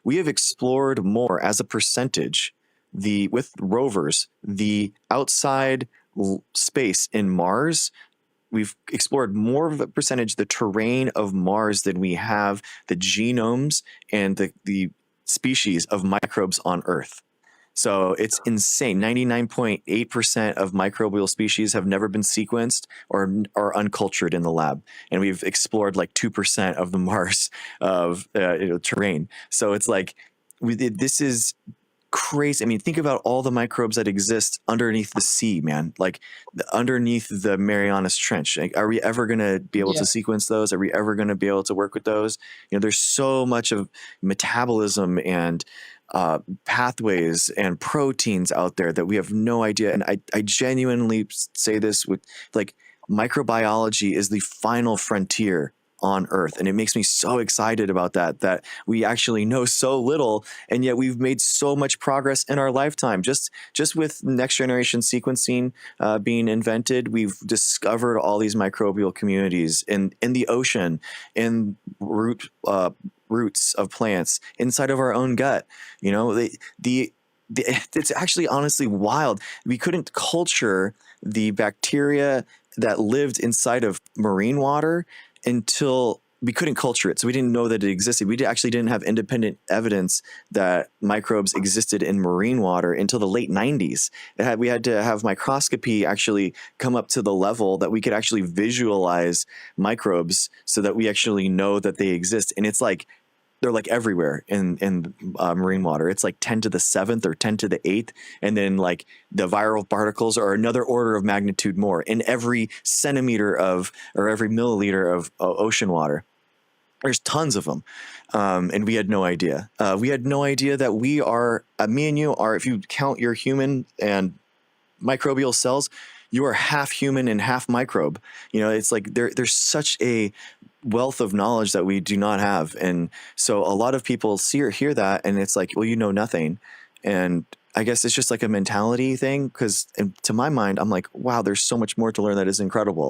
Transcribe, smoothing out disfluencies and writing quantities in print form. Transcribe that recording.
we have explored more as a percentage with rovers, the outside space in Mars. We've explored more of a percentage the terrain of Mars than we have the genomes and the species of microbes on Earth. So it's insane. 99.8% of microbial species have never been sequenced or are uncultured in the lab. And we've explored like 2% of the Mars of terrain. So it's like, this is crazy. I mean, think about all the microbes that exist underneath the sea, man. Like underneath the Marianas Trench. Like, are we ever going to be able to Yeah. sequence those? Are we ever going to be able to work with those? There's so much of metabolism and pathways and proteins out there that we have no idea. And I genuinely say this with like, microbiology is the final frontier on Earth, and it makes me so excited about that we actually know so little, and yet we've made so much progress in our lifetime. Just with next generation sequencing being invented, we've discovered all these microbial communities in the ocean, in roots of plants, inside of our own gut. It's actually honestly wild. We couldn't culture the bacteria that lived inside of marine water until we couldn't culture it. So we didn't know that it existed. We actually didn't have independent evidence that microbes existed in marine water until the late 90s. We had to have microscopy actually come up to the level that we could actually visualize microbes so that we actually know that they exist. And it's like, they're like everywhere in marine water. It's like 10 to the 7th or 10 to the 8th. And then like the viral particles are another order of magnitude more in every centimeter of, or every milliliter of ocean water. There's tons of them. And we had no idea. We had no idea that we are, me and you are, if you count your human and microbial cells, you are half human and half microbe. It's like there's such a wealth of knowledge that we do not have. And so a lot of people see or hear that, and it's like, well, you know nothing. And I guess it's just like a mentality thing, because to my mind, I'm like, wow, there's so much more to learn that is incredible.